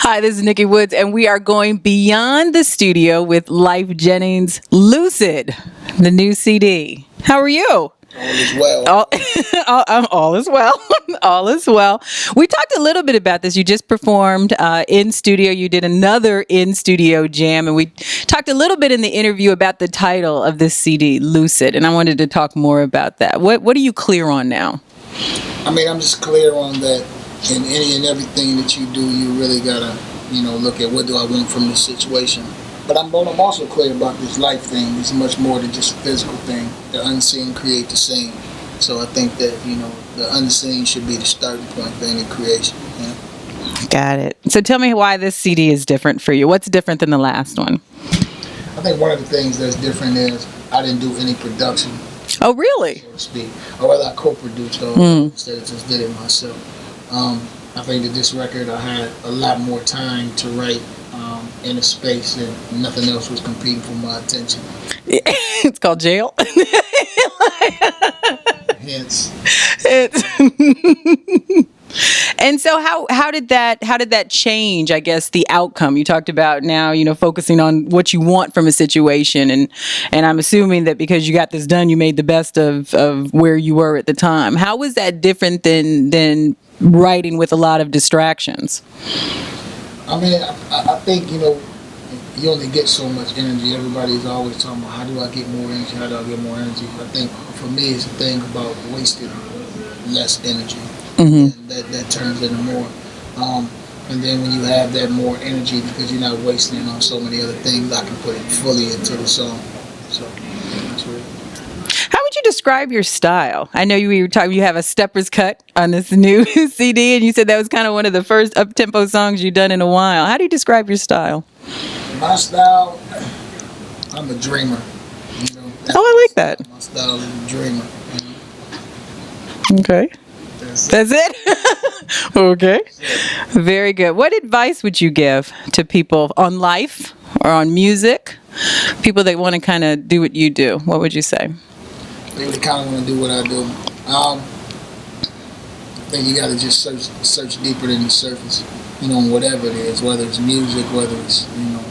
Hi, this is Nikki Woods, and we are going beyond the studio with Lyfe Jennings Lucid, the new CD. How are you? All is well. All is well. All is well. We talked a little bit about this. You just performed in studio. You did another in studio jam, and we talked a little bit in the interview about the title of this CD, Lucid. And I wanted to talk more about that. What are you clear on now? I mean, I'm just clear on that. In any and everything that you do, you really gotta, look at what do I want from this situation. But I'm also clear about this life thing. It's much more than just a physical thing. The unseen create the seen. So I think that, the unseen should be the starting point for any creation. Yeah? Got it. So tell me why this CD is different for you. What's different than the last one? I think one of the things that's different is I didn't do any production. Oh, really? So to speak. Or rather, I co-produced instead of just did it myself. I think that this record I had a lot more time to write in a space and nothing else was competing for my attention. It's called jail. Hence. And so how did that change, I guess, the outcome? You talked about now, focusing on what you want from a situation, and I'm assuming that because you got this done, you made the best of where you were at the time. How was that different than writing with a lot of distractions? I mean, I think, you only get so much energy. Everybody's always talking about how do I get more energy, how do I get more energy. I think for me it's a thing about wasting less energy. Mm-hmm. And that turns into more. And then when you have that more energy, because you're not wasting it on so many other things, I can put it fully into the song. So that's really. How would you describe your style? I know you were talking. You have a stepper's cut on this new CD, and you said that was kind of one of the first up-tempo songs you've done in a while. How do you describe your style? My style, I'm a dreamer. I like that. My style is a dreamer. Okay. That's it? Okay. Very good. What advice would you give to people on life or on music? People that want to kind of do what you do. What would you say? People that kind of want to do what I do. I think you got to just search deeper than the surface. Whatever it is, whether it's music, whether it's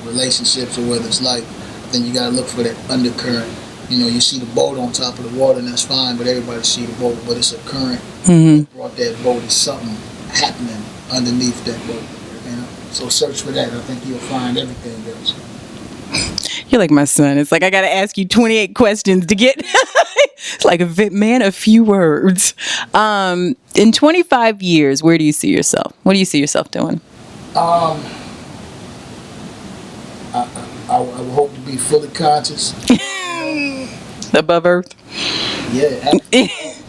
relationships, or whether it's life. I think you got to look for that undercurrent. You see the boat on top of the water, and that's fine, but everybody see the boat, but it's a current that brought that boat. It's something happening underneath that boat. So search for that. I think you'll find everything else. You're like my son. It's like I got to ask you 28 questions to get. It's like a few words. In 25 years, where do you see yourself? What do you see yourself doing? I would hope to be fully conscious. Above Earth? Yeah,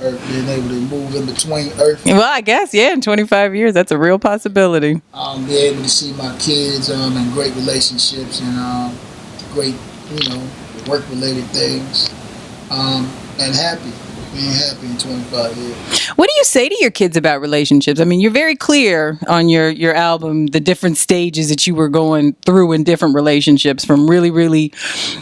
Earth, being able to move in between Earth. Well, I guess, in 25 years, that's a real possibility. Be able to see my kids in great relationships and great, work-related things, and being happy in 25 years. What do you say to your kids about relationships? I mean, you're very clear on your album, the different stages that you were going through in different relationships, from really, really,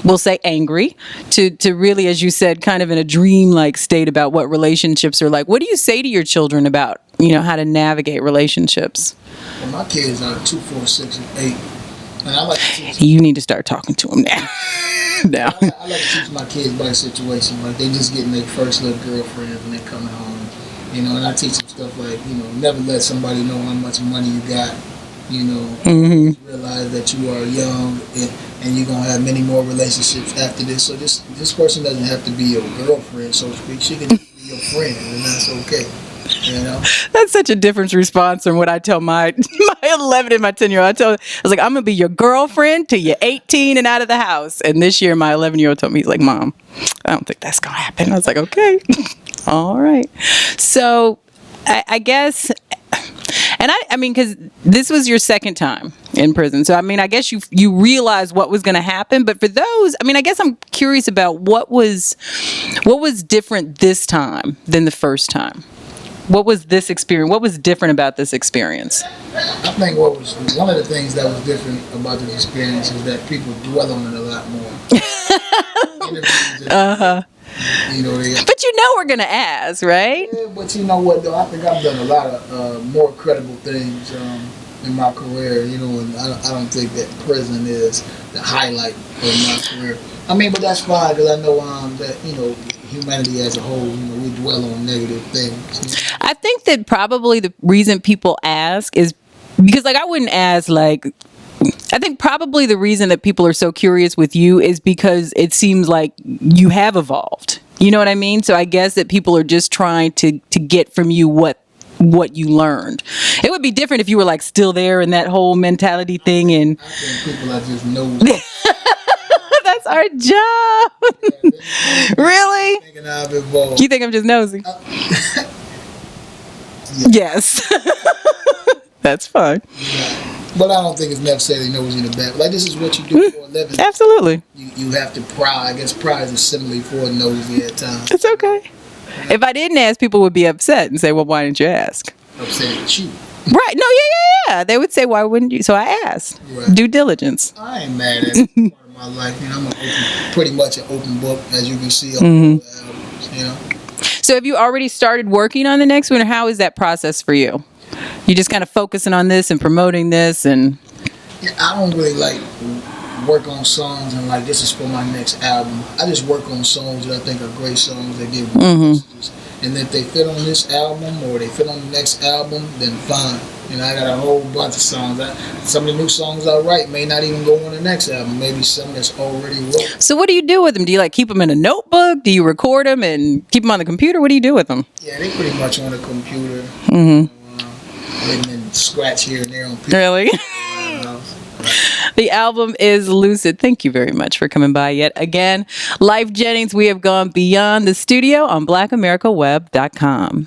we'll say angry, to really, as you said, kind of in a dream-like state about what relationships are like. What do you say to your children about, how to navigate relationships? Well, my kids are 2, 4, 6, and 8. And I like to teach them. You need to start talking to them now. I like to teach my kids by situation. Like, they just getting their first little girlfriend when they coming home. And I teach them stuff like, never let somebody know how much money you got. Realize that you are young and you're going to have many more relationships after this. So this person doesn't have to be your girlfriend, so to speak. She can just be your friend, and that's okay. That's such a different response from what I tell my 11 and my 10-year-old. I was like, I'm gonna be your girlfriend till you're 18 and out of the house. And this year, my 11-year-old told me, he's like, Mom, I don't think that's gonna happen. I was like, okay, all right. So I guess, and I mean, because this was your second time in prison, so I mean, I guess you realized what was going to happen. But for those, I mean, I guess I'm curious about what was different this time than the first time. What was this experience? What was different about this experience? I think one of the things that was different about this experience is that people dwell on it a lot more. But we're gonna ask, right? Yeah, but you know what though? I think I've done a lot of more credible things in my career, you know, and I don't think that prison is the highlight of my career. I mean, but that's fine because I know that, you know, humanity as a whole, you know, we dwell on negative things. I think that probably the reason people ask is because, like, I wouldn't ask, like, I think probably the reason that people are so curious with you is because it seems like you have evolved. You know what I mean? So I guess that people are just trying to get from you what you learned. It would be different if you were like still there in that whole mentality thing. And I think people are just nosy. that's our job. Really? Thinking I've evolved. You think I'm just nosy? Yes. That's fine. Yeah. But I don't think it's necessarily nosy in the back. Like, this is what you do for a living. Absolutely. You have to pry. I guess pry is a simile for nosy at times. It's okay. If I didn't ask, people would be upset and say, well, why didn't you ask? Upset at you. Right. No, yeah. They would say, why wouldn't you? So I asked. Right. Due diligence. I ain't mad at it. It's part of my life. You know, I'm pretty much an open book, as you can see on the albums, you know. So have you already started working on the next one, or how is that process for you? You just kind of focusing on this and promoting this and... Yeah, I don't really like work on songs and like this is for my next album. I just work on songs that I think are great songs that give messages. And if they fit on this album or they fit on the next album, then fine. You know, I got a whole bunch of songs. Some of the new songs I write may not even go on the next album. Maybe some that's already wrote. So what do you do with them? Do you like keep them in a notebook? Do you record them and keep them on the computer? What do you do with them? Yeah, they pretty much on the computer. And then scratch here and there on people. Really? The album is Lucid. Thank you very much for coming by yet again. Lyfe Jennings, we have gone beyond the studio on blackamericaweb.com.